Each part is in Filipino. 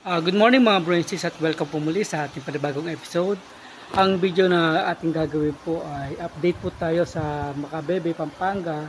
Good morning mga Branches at welcome po muli sa ating panibagong episode. Ang video na ating gagawin po ay update po tayo sa Macabebe, Pampanga.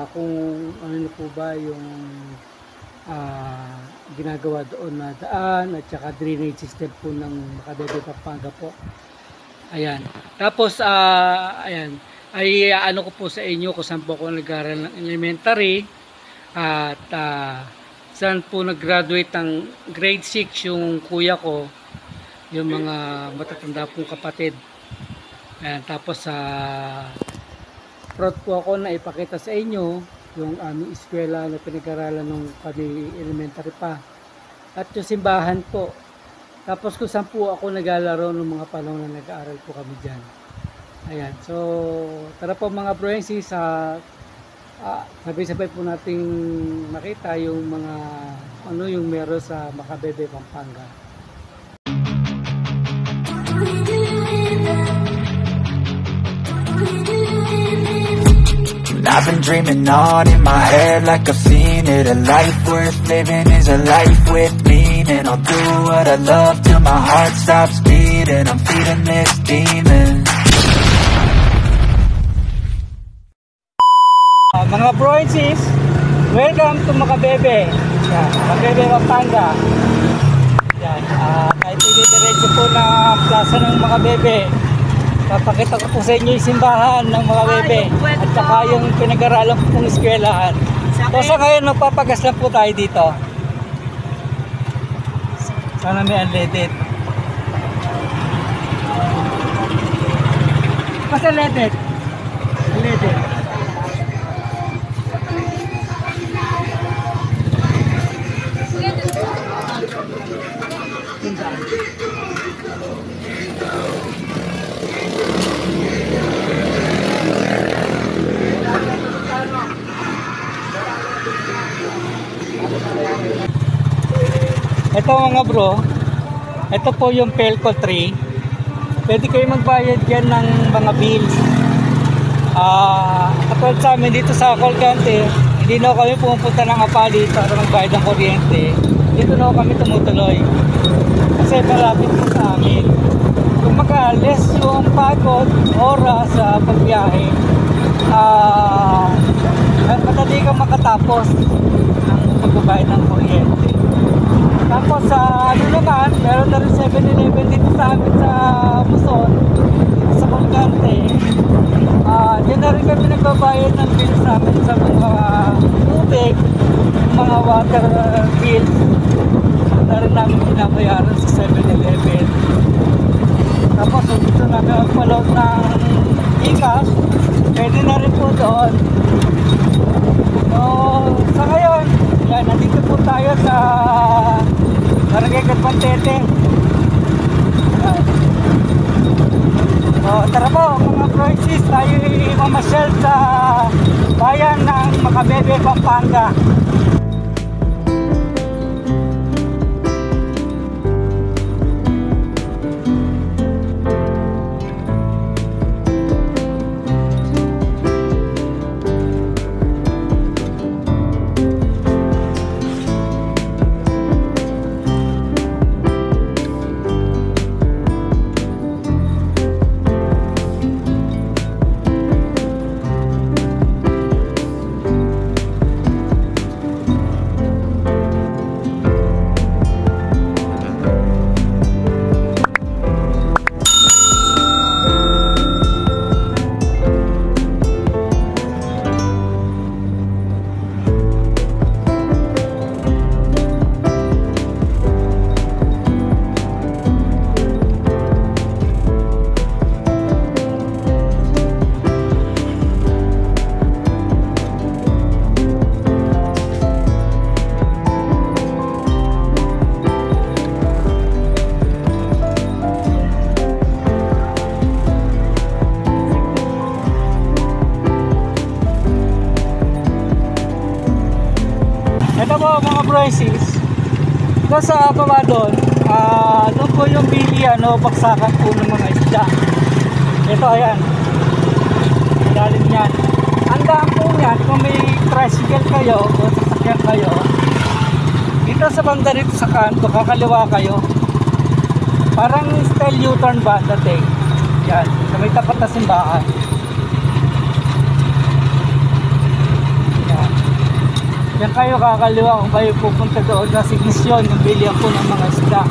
Kung ano po ba yung ginagawa doon na daan at saka drainage system po ng Macabebe, Pampanga po. Ayan. Tapos ayan, ay ano ko po sa inyo kung saan po ako nag-aaral ng elementary at saan po nag-graduate ng grade 6 yung kuya ko, yung mga matatanda pong kapatid. Ayan, tapos proud po ako na ipakita sa inyo yung aming eskwela na pinag-aralan nung kami elementary pa. At yung simbahan po. Tapos kung saan po ako naglalaro nung mga panahon na nag-aaral po kami dyan. Ayan, so tara po mga Branches, sabay-sabay po nating makita yung mga ano yung meron sa Macabebe, Pampanga. I've been dreaming on in my head like I've seen it. A life worth living is a life with meaning. I'll do what I love till my heart stops beating. I'm feeding this demon. Mga Branches, welcome to Macabebe. Yan, Macabebe, Pampanga. Yan, kahit diretso po na plaza ng Macabebe. Papakita ko po sa inyo yung simbahan ng Macabebe at saka yung pinag-aralan po pong eskwelahan. So sa ngayon, magpapagas lang po tayo dito. Sana may unleaded. Mas unleaded? Unleaded. Ito mga bro, ito po yung Pelco tree. Pwede kayo magbayad yan ng mga bills. Katulad sa amin dito sa Colgante, hindi na kami pumupunta ng Apali para magbayad ng kuryente. Dito na kami tumutuloy. Kasi malapit po sa amin. Kung less yung pagod, oras sa pagbiyahe, madali kang makatapos ng pagbabayad ng kuryente. Tapos ano naman, meron na rin 7-Eleven dito sa amin sa Muson, sa Colgante. Diyan na rin kami nagbabayad ng bills namin sa mga tubig, mga water bills. Na rin namin pinabayaran sa 7-Eleven. Tapos kung gusto namin magpa-load ng e-cash, pwede na rin po doon. So sa ngayon, yan, nandito po tayo sa Barangay Carpantete. So tara po mga Branches, tayo mamasyal sa bayan ng Macabebe, Pampanga. Ito po mga Branches, doon sa baba doon, doon po yung bilihan o baksakan po ng mga isda. Ito ayan, ilalim yan. Ang daan po yan, kung may tricycle kayo o sasakyan kayo, Dito sa banda rito sa kanto, kakaliwa kayo. Parang style U-turn ba dating? Yan, sa may tapat na simbahan. Yan. Yan kayo kakaliwa kung kayo pupunta doon na Signisyon, yung bilihan po ng mga isda.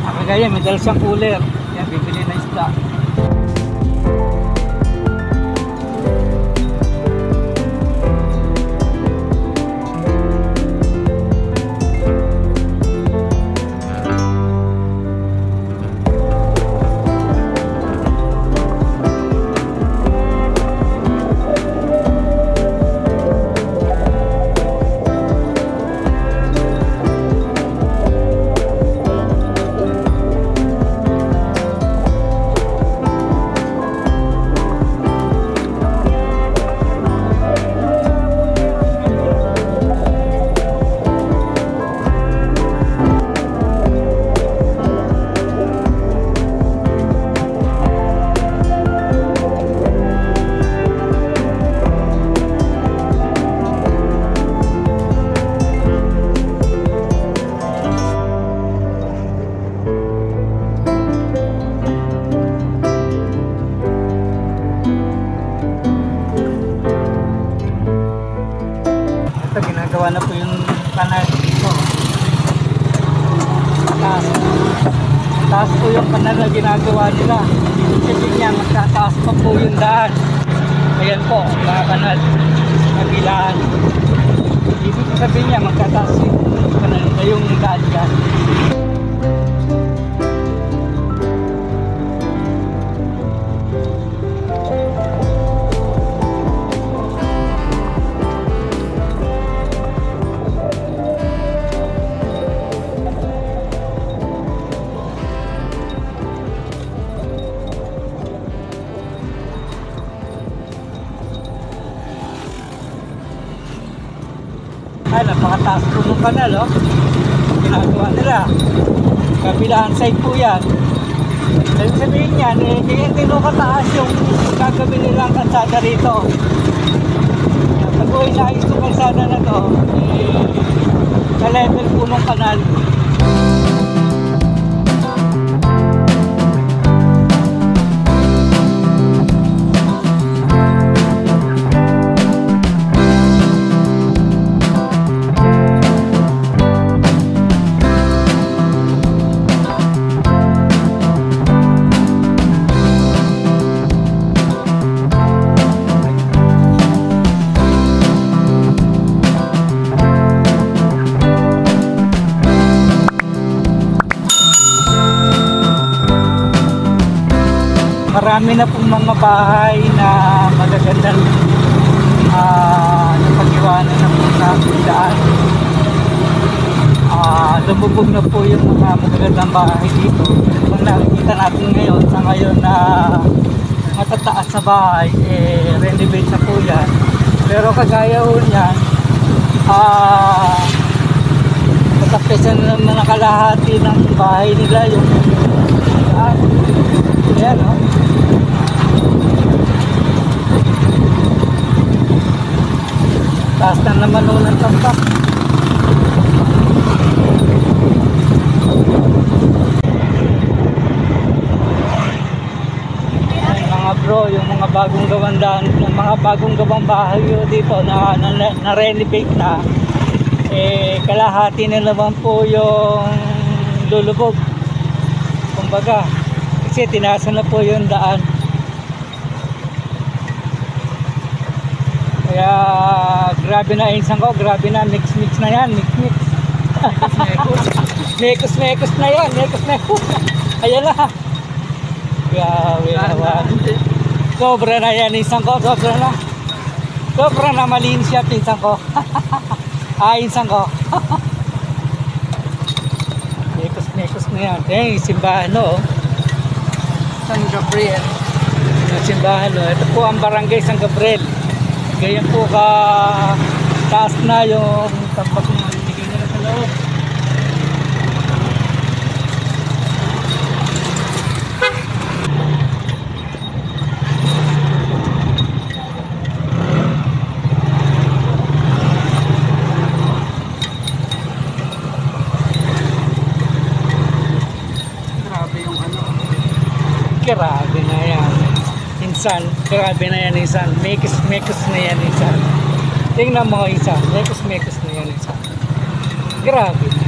Kagaya, may dala siyang cooler. Yan, bibili na isda. Ginagawa na po yung kanal dito. Taas po yung kanal na ginagawa nila. Ibig sabihin niya, magtataas pa po yung daan. Ayan po, mga kanal. Kabilaan. Ibig sabihin niya, magtataas yung kanal na yung daan dyan. Ay, napakataas po ng kanal, oh. Ginagawa nila. Kabilaan side po yan. Ibig sabihin yan, hindi no kataas yung gagawin nilang kalsada rito. Pag inayos itong kalsada na to, sa level po ng kanal. Marami na pong mga bahay na magagandang napag-iwanan na po sa daan. Lumubog na po yung mga magagandang bahay dito. Kung nakikita natin ngayon, sa ngayon na matataas sa bahay, renovate na po yan. Pero kagaya ho niyan, matapisan na naman nakalahati ng bahay nila yung daan. Ayan, no? Taas na naman noon ang tampak. Mga bro, yung mga bagong gawang daan, yung mga bagong gawang bahay dito na renovate na, kalahati na naman po yung lulubog. Kumbaga, kasi tinasa na po yung daan. Kaya grabe na insan ko, grabe na, mix na yan, mix. Mekos na yan, mekos. Ayan na. Grabe naman. Sobra na yan insan ko, sobra na. Sobra na malinis siya pinsan ko. Insan ko. Mekos na yan. Simbahan no. San Gabriel. Simbahan no. Ito po ang barangay San Gabriel. Ganyan po ka taas na yung tampak ng bigay nila sa loob. Grabe na yan. Insan, grabe na yan insan. Mekos na yan insan. Tingnan mo insan, mekos na yan insan. Grabe na.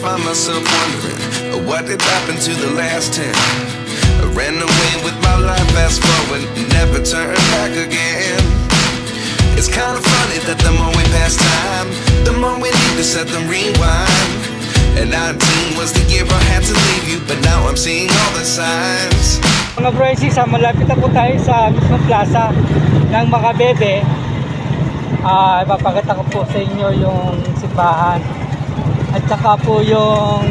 find myself wondering what did happen to the last 10. I ran away with my life, fast forward, never turn back again. It's kind of funny that the more we pass time, the more we need to set them rewind. And 19 was the year I had to leave you, but now I'm seeing all the signs. Mga broisis, malapit na po tayo sa mismong plaza ng Makabebe. Ipapakita ko po sa inyo yung simbahan at saka po yung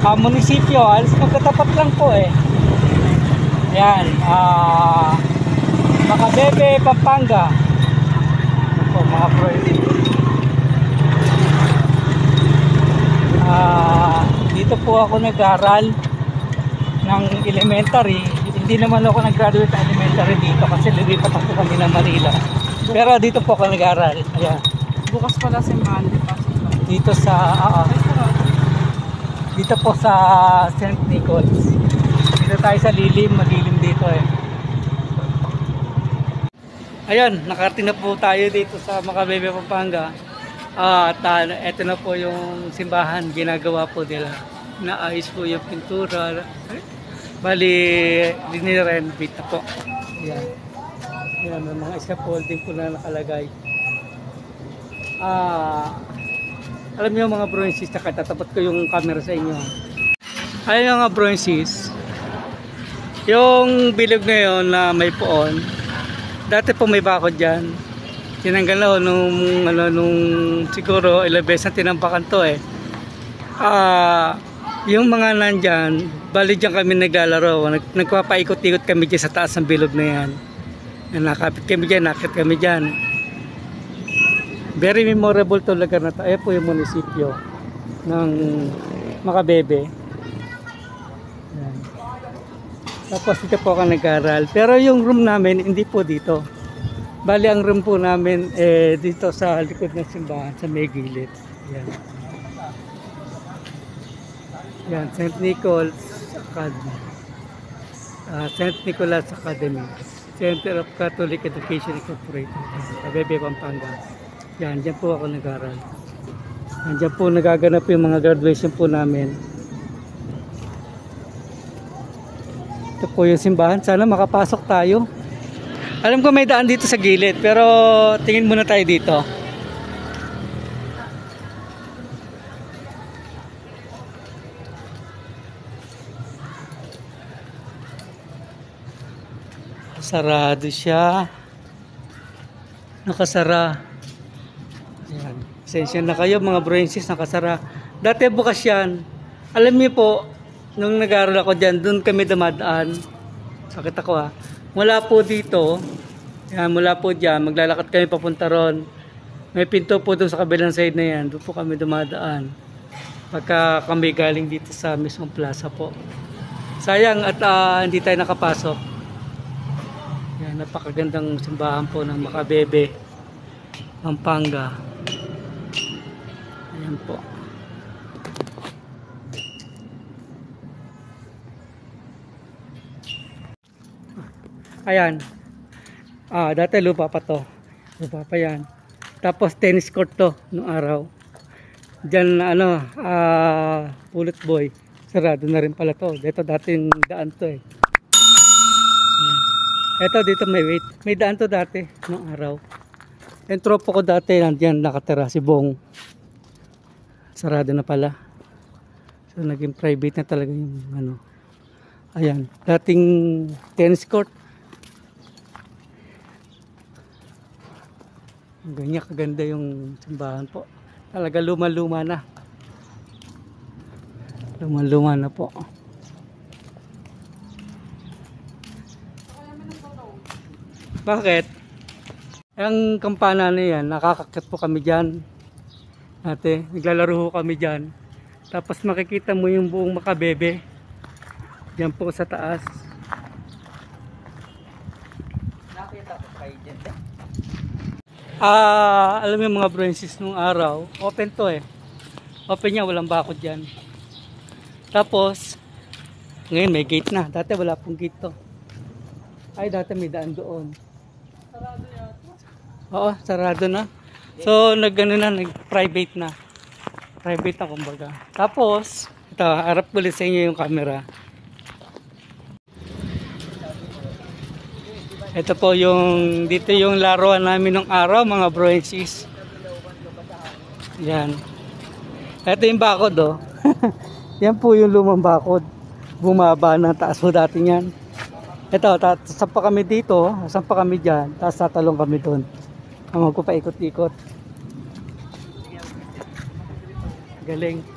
munisipyo. Alas magkatapat lang po eh. Ayan, Makabebe, Pampanga. Ito po mga broisis. Dito po ako nag-aral ng elementary. Hindi naman ako nag-graduate ng elementary dito kasi lilipat ako kami ng Manila. Pero dito po ako nag-aral. Ayan. Bukas pala si Mandy pa. Dito sa dito po sa St. Nicholas. Dito tayo sa lilim, madilim dito eh. Ayun, nakarating na po tayo dito sa Makabebe, Pampanga. At eto na po yung simbahan, ginagawa po nila. Naayos po yung pintura. Bali, dinirenovate na po. Ayan. Ayan, may mga scaffolding po na nakalagay. Alam niyo mga broinsis, tatapat ko yung camera sa inyo. Ayun mga broinsis, yung bilog na yun na may poon, dati po may bakod dyan. Tinanggal na nung siguro ilang beses na tinampakan to eh. Yung mga nandyan, bali dyan kami naglalaro. Nagpapaikot-ikot kami dyan sa taas ng bilog na yan. Nakapit kami dyan, nakit kami dyan. Very memorable to lugar na to. Ayan po yung munisipyo ng Makabebe. Ayan. Tapos dito po ako nag-aral. Pero yung room namin, hindi po dito. Bali ang room po namin dito sa likod ng simbahan, sa may gilid. Ayan. Yan, St. Nicholas Academy. St. Nicholas Academy. Center of Catholic Education Incorporated. Makabebe, Pampanga. Yan, dyan po ako nag-aral. Dyan po nagaganap yung mga graduation po namin. Ito po yung simbahan. Sana makapasok tayo. Alam ko may daan dito sa gilid, pero tingin muna tayo dito. Sarado siya. Nakasara. Ayan. Pasensya na kayo mga Broensis, nakasara. Dati bukas yan. Alam niyo po, nung nag-aaral ako dyan, doon kami dumadaan. Sakit ako ha. Mula po dito, yan, mula po dyan, maglalakad kami papunta ron. May pinto po doon sa kabilang side na yan. Doon po kami dumadaan. Pagka kami galing dito sa mismong plaza po. Sayang at hindi tayo nakapasok. Yan, napakagandang simbahan po ng Makabebe, Pampanga. Ayan po. Ayan. Dati lupa pa to. Lupa pa yan. Tapos tennis court to nung araw. Diyan Pulot Boy. Sarado na rin pala to. Dito dating daan to eh. Ito dito may daan to dati nung araw. Yung tropo ko dati nandiyan nakatira si Bong. Sarado na pala. So naging private na talaga yung Ayan, dating tennis court. Ganyan kaganda yung simbahan po. Talaga luma-luma na. Luma-luma na po. Bakit? Ang kampana na yan, nakakakit po kami dyan. Ate, naglalaro kami dyan. Tapos makikita mo yung buong Makabebe. Diyan po sa taas. Nakita ko kayo dyan. Alam mo yung mga Broensis nung araw, open to eh. Open niya, walang bakod dyan. Tapos, ngayon may gate na. Dati wala pong gate to. Ay, dati may daan doon. Sarado yata? Oo, sarado na. So, nag-private na. Private na kumbaga. Tapos, ito, harap ulit sa inyo yung camera. Ito po dito yung laruan namin nung araw mga Broensis. Yan. Ito yung bakod oh. Yan po yung lumang bakod. Bumaba na taas po dati yan. Ito, sampa kami dito, sampa kami dyan, tapos tatalong kami doon. Magpapaikot-ikot. Galing.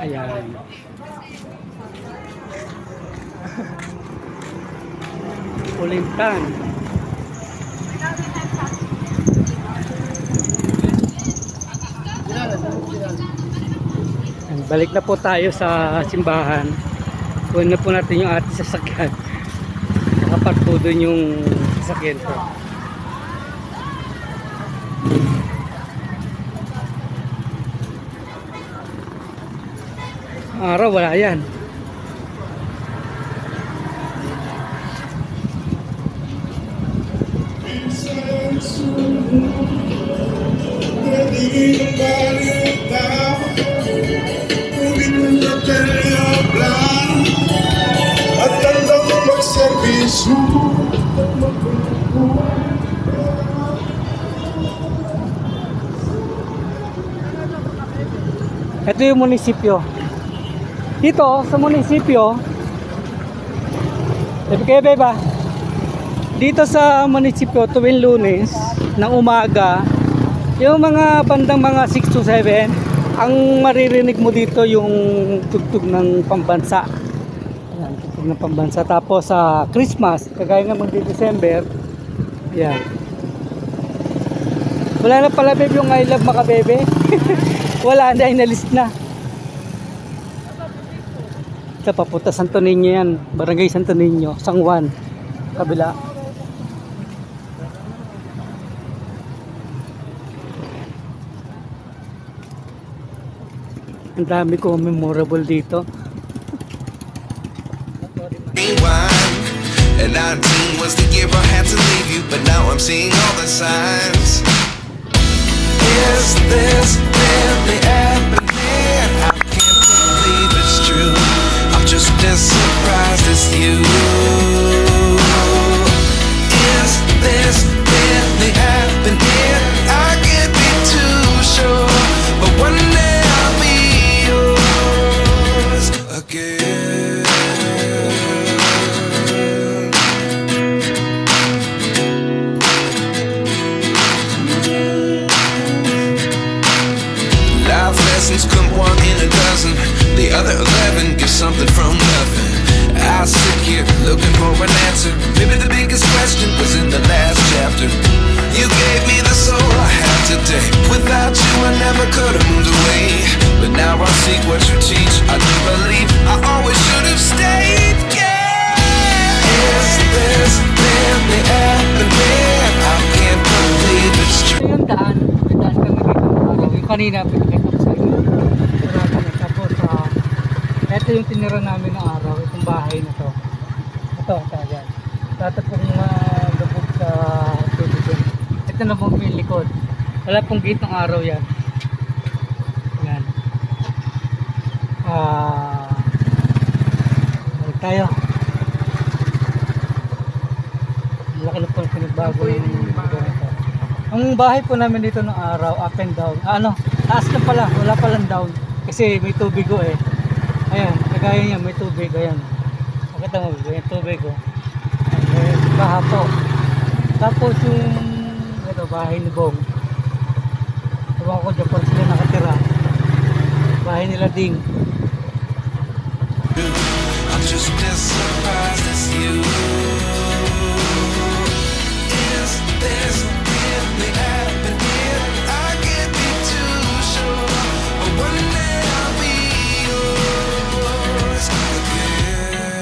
Ayan. Kulintan. Balik na po tayo sa simbahan. Kunin na po natin yung ating sasakyan. Nakapark po doon yung sasakyan ko. Araw wala yan. At tandang magservisyo. Ito yung munisipyo. Dito sa munisipyo, dito sa munisipyo tuwing Lunes ng umaga, yung mga bandang mga 6 to 7, ang maririnig mo dito yung tugtog ng pambansa. Ayan, tugtog ng pambansa. Tapos sa Christmas, kagaya nga magdi-December, ayan. Wala na pala babe yung I Love Makabebe. Wala na, inalis na. Ito, papunta Santo Niño yan. Barangay Santo Niño, San Juan. Kabila. Ang dami ko memorable dito. And 19 was the year I had to leave you, but now I'm seeing all the signs. Is this really happening? I can't believe it's true. I'm just this you? Is this really happening? I can't be too sure, but one day I'll be yours again. Life lessons come one in a dozen. The other 11 get something from nothing. I sit here looking for an answer. Maybe the biggest question was in the last chapter. You gave me the soul I have today. Without you I never could have moved away. But now I see what you teach. I do believe I always should have stayed. Yeah. Is this really happening? I can't believe it's true. Yung daan kami dito ng araw. Yung kanina, pinakita ko sa inyo. Marami na. Tapos, ito yung tinira namin ng araw. Itong bahay na to. Ito, yan. Tatap kong lubog sa tubig. Ito na pong may likod. Wala pong gate ng araw yan. Yan. Balik tayo. Laki na po ang pinagbago ng bahay. Ang bahay po namin dito ng araw, up and down. Taas na pala, wala palang down. Kasi may tubig ko eh. Ayan, kagaya niya, may tubig. Ayan. Makita mo, may tubig ko. Ayan, baha po. Tapos yung bahay ni Bong. Ewan ko dyan pa sila nakatira. Bahay nila Ding. I'm just as surprised as you. Is this really happening? I can't be too sure, but one day I'll be yours again.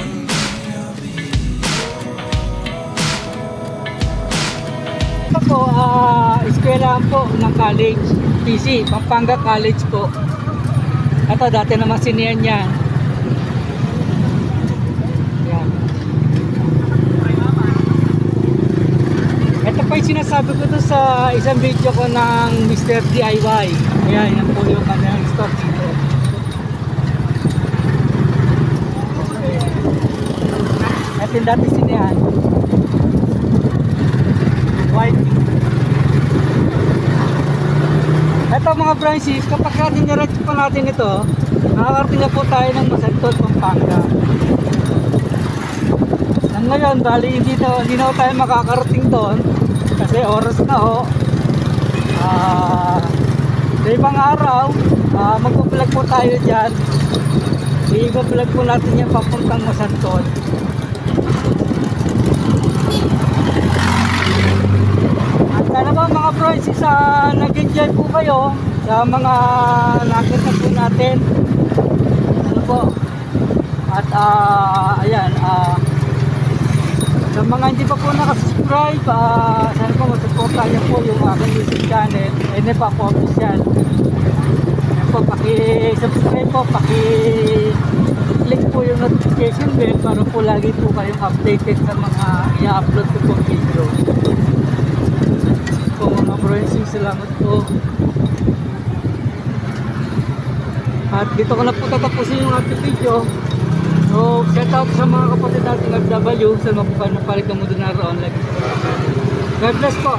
One day I'll be Ito po, eskwelahan po ng college. PC, Pampanga College po. Ito, dati naman sinihan yan. Yan. Ito pa yung sinasabi ko doon sa isang video ko ng Mr. DIY. Ayan, yan po yung kanyang store dito. Ito yung dati sinihan. White. Ito mga branches, kapag diniretso pa natin ito, nakakarating na po tayo ng Masantol, Pampanga. Nang ngayon, bali hindi na tayo makakarating doon kasi oras na ho. Sa ibang araw, mag-vlog po tayo dyan. I-vlog po natin yung papuntang Masantol. Sana ba mga branches, nag-enjoy po kayo sa mga nakita po natin. Ano po? At ayan, sa mga hindi pa po nakasubscribe, sana po masuportahan niyo po yung aking YouTube channel. Ayun pa po official. Ayan po, paki-subscribe po, paki-click po yung notification bell para po lagi po kayong updated sa mga i-upload ko po video. Po mga friends, salamat po. At dito ko na po tatapusin yung ating video. So, shout out sa mga kapatid nating FW sa mga napalik na mundo na roon. God bless po.